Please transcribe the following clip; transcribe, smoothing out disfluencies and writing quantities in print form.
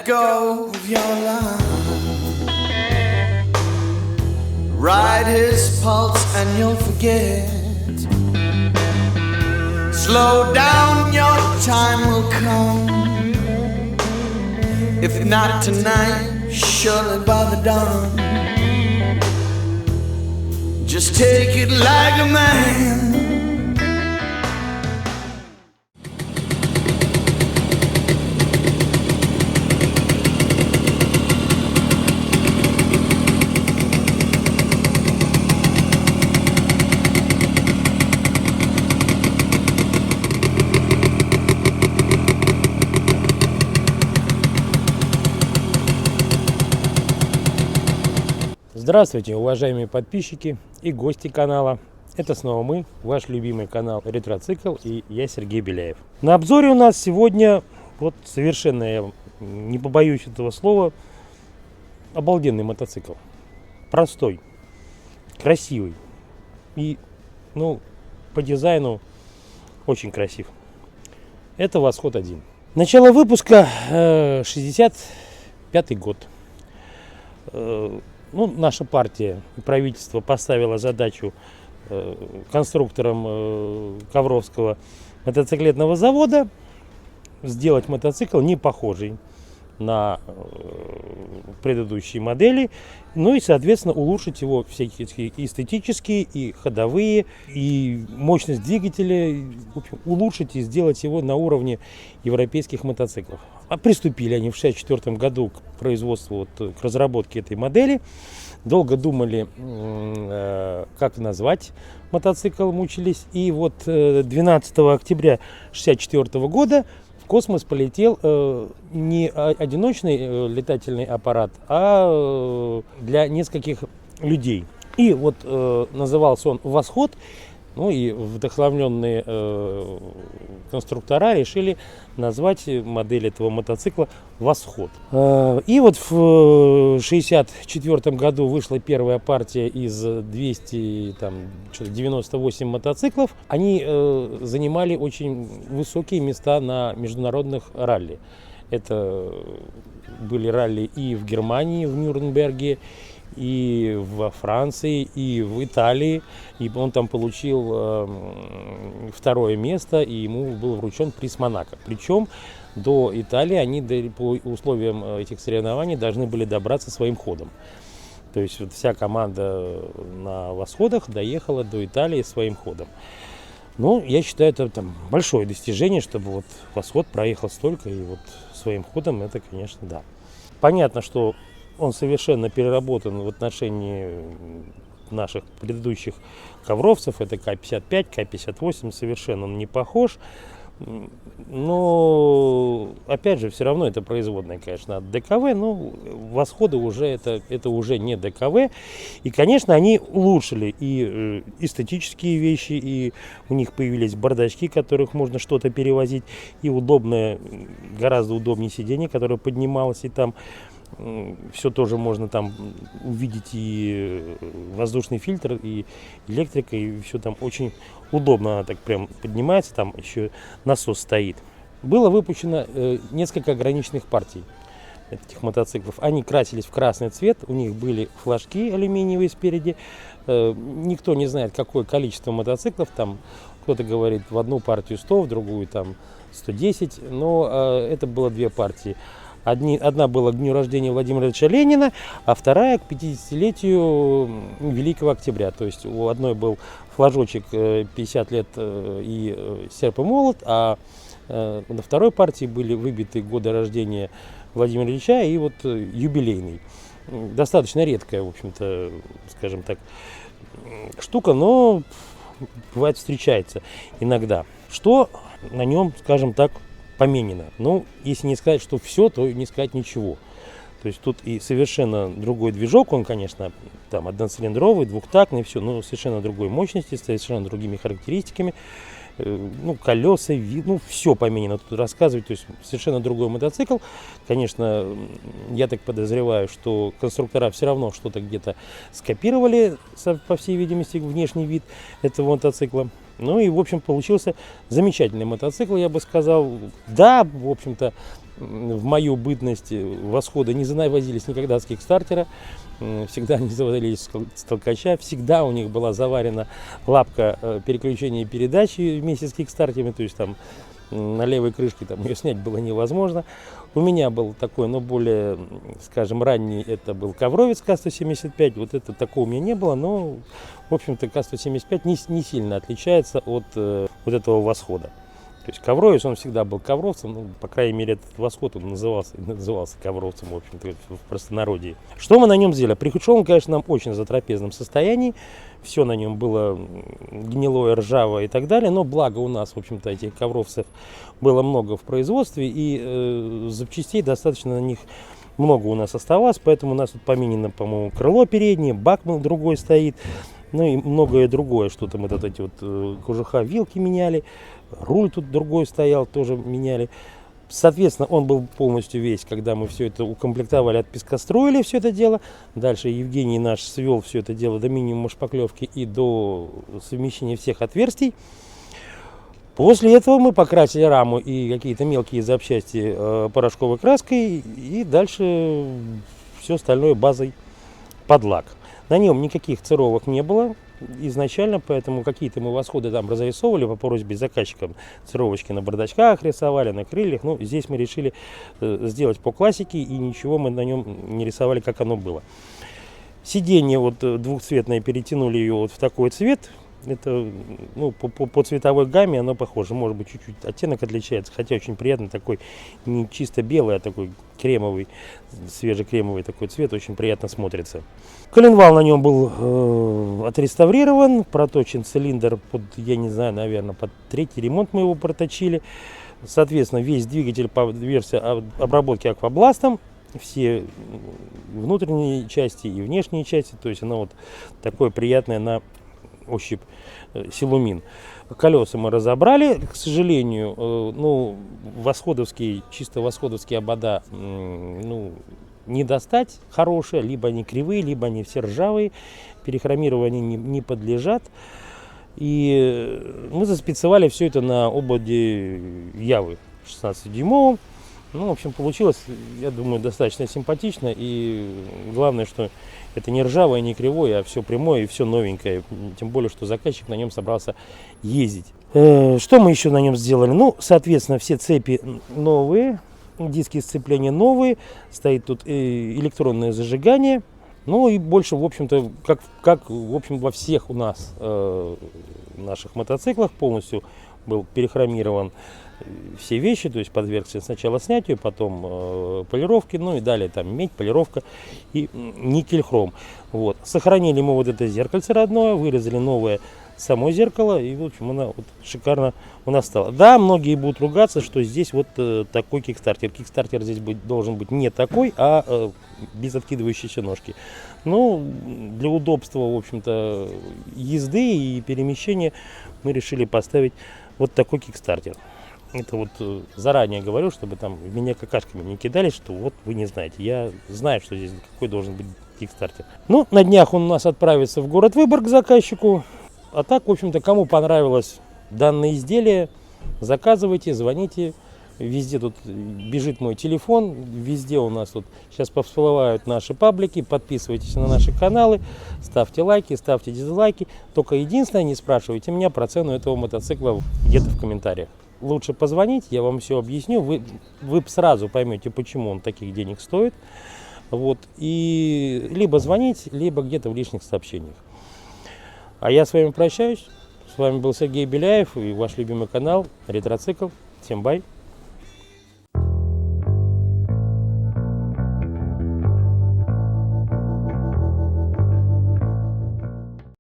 go of your line. Ride his pulse and you'll forget. Slow down, your time will come. If not tonight, surely by the dawn. Just take it like a man. Здравствуйте, уважаемые подписчики и гости канала. Это снова мы, ваш любимый канал Ретроцикл, и я, Сергей Беляев. На обзоре у нас сегодня, вот совершенно, я не побоюсь этого слова, обалденный мотоцикл. Простой, красивый и, по дизайну очень красив. Это Восход 1. Начало выпуска 65-й год. Наша партия и правительство поставило задачу конструкторам Ковровского мотоциклетного завода сделать мотоцикл не похожий на предыдущие модели, и, соответственно, улучшить его всякие эстетические и ходовые, и мощность двигателя, в общем, улучшить и сделать его на уровне европейских мотоциклов. А приступили они в 1964 году к производству, к разработке этой модели. Долго думали, как назвать мотоцикл, мучились. И 12 октября 1964 года в космос полетел не одиночный летательный аппарат, а для нескольких людей. И назывался он «Восход». И вдохновленные конструктора решили назвать модель этого мотоцикла «Восход». И в 1964 году вышла первая партия из 298 мотоциклов. Они занимали очень высокие места на международных ралли. Это были ралли и в Германии, в Нюрнберге, и во Франции, и в Италии. И он там получил второе место, и ему был вручен приз Монако. Причем до Италии они по условиям этих соревнований должны были добраться своим ходом. То есть вся команда на Восходах доехала до Италии своим ходом. Я считаю, это большое достижение, чтобы Восход проехал столько, и своим ходом это, конечно, да. Понятно, что он совершенно переработан в отношении наших предыдущих ковровцев. Это К-55, К-58, совершенно он не похож. Но, опять же, все равно это производная, конечно, от ДКВ. Восходы уже это уже не ДКВ. И, конечно, они улучшили и эстетические вещи, и у них появились бардачки, которых можно что-то перевозить, и гораздо удобнее сиденье, которое поднималось, и там все тоже можно там увидеть, и воздушный фильтр, и электрика, и все там очень удобно. Она так прям поднимается, там еще насос стоит. Было выпущено несколько ограниченных партий этих мотоциклов. Они красились в красный цвет, у них были флажки алюминиевые спереди. Никто не знает, какое количество мотоциклов. Там кто-то говорит в одну партию 100, в другую 110, но это было две партии. Одна была к дню рождения Владимира Ильича Ленина, а вторая к 50-летию Великого Октября. То есть у одной был флажочек 50 лет и серп и молот, а на второй партии были выбиты годы рождения Владимира Ильича и юбилейный. Достаточно редкая, в общем-то, скажем так, штука, но бывает встречается иногда. Что на нем, скажем так, поменено. Если не сказать, что все, то не сказать ничего. То есть тут и совершенно другой движок, он, конечно, одноцилиндровый, двухтактный, все, но совершенно другой мощности, совершенно другими характеристиками. Колеса, все поменено тут рассказывать, то есть совершенно другой мотоцикл. Конечно, я так подозреваю, что конструктора все равно что-то где-то скопировали, по всей видимости, внешний вид этого мотоцикла. В общем, получился замечательный мотоцикл, я бы сказал. Да, в общем-то, в мою бытность восходы не завозились никогда с кикстартера, всегда они заводились с толкача, всегда у них была заварена лапка переключения передачи вместе с кикстартерами, то есть там на левой крышке там ее снять было невозможно. У меня был такой, но более, скажем, ранний, это был ковровец К-175, вот это такого у меня не было, но, в общем-то, К-175 не сильно отличается от вот этого восхода. То есть ковровец, он всегда был ковровцем, ну, по крайней мере, этот восход он назывался ковровцем, в общем-то, в простонародье. Что мы на нем сделали? Пришел он, конечно, нам очень в затрапезном состоянии, все на нем было гнилое, ржавое и так далее, но благо у нас, в общем-то, этих ковровцев было много в производстве, и запчастей достаточно на них много у нас оставалось, поэтому у нас тут поменено, по-моему, крыло переднее, бак другой стоит, ну и многое другое, что-то мы вот эти вот кожуха, вилки меняли, руль тут другой стоял, тоже меняли. Соответственно, он был полностью весь, когда мы все это укомплектовали, отпескостроили все это дело. Дальше Евгений наш свел все это дело до минимума шпаклевки и до совмещения всех отверстий. После этого мы покрасили раму и какие-то мелкие запчасти порошковой краской. И дальше все остальное базой под лак. На нем никаких цировок не было изначально, поэтому какие-то мы восходы там разрисовывали по просьбе заказчикам, цировочки на бардачках рисовали, на крыльях. Ну, здесь мы решили сделать по классике, и ничего мы на нем не рисовали, как оно было. Сиденье вот двухцветное, перетянули ее вот в такой цвет. Это, ну, по цветовой гамме оно похоже, может быть, чуть-чуть оттенок отличается, хотя очень приятный такой, не чисто белый, а такой кремовый, свежекремовый такой цвет, очень приятно смотрится. Коленвал на нем был отреставрирован, проточен цилиндр под, я не знаю, наверное, под третий ремонт мы его проточили. Соответственно, весь двигатель по версии обработки аквабластом, все внутренние части и внешние части, то есть оно вот такое приятное на ощупь силумин. Колеса мы разобрали, к сожалению, ну, восходовские, чисто восходовские обода, ну, не достать хорошие, либо они кривые, либо они все ржавые, перехромированию они не подлежат. И мы заспецовали все это на ободе Явы 16-дюймовом. Ну, в общем, получилось, я думаю, достаточно симпатично. И главное, что это не ржавое, не кривое, а все прямое и все новенькое. Тем более, что заказчик на нем собрался ездить. Что мы еще на нем сделали? Ну, соответственно, все цепи новые, диски сцепления новые. Стоит тут электронное зажигание. Ну и больше, в общем-то, как в общем, во всех у нас наших мотоциклах полностью был перехромирован все вещи, то есть подвергся сначала снятию, потом полировке, ну и далее там медь, полировка и никель-хром. Вот. Сохранили мы вот это зеркальце родное, вырезали новое само зеркало, и в общем она вот шикарно у нас стала. Да, многие будут ругаться, что здесь вот такой кикстартер. Кикстартер здесь должен быть не такой, а без откидывающейся ножки. Ну, для удобства, в общем-то, езды и перемещения мы решили поставить вот такой кикстартер. Это вот заранее говорю, чтобы там в меня какашками не кидали, что вот вы не знаете. Я знаю, что здесь какой должен быть кикстартер. Ну, на днях он у нас отправится в город Выборг к заказчику. А так, в общем-то, кому понравилось данное изделие, заказывайте, звоните. Везде тут бежит мой телефон, везде у нас тут сейчас всплывают наши паблики. Подписывайтесь на наши каналы, ставьте лайки, ставьте дизлайки. Только единственное, не спрашивайте меня про цену этого мотоцикла где-то в комментариях. Лучше позвонить, я вам все объясню, вы сразу поймете, почему он таких денег стоит. Вот. И либо звонить, либо где-то в личных сообщениях. А я с вами прощаюсь. С вами был Сергей Беляев и ваш любимый канал Ретроцикл. Всем бай!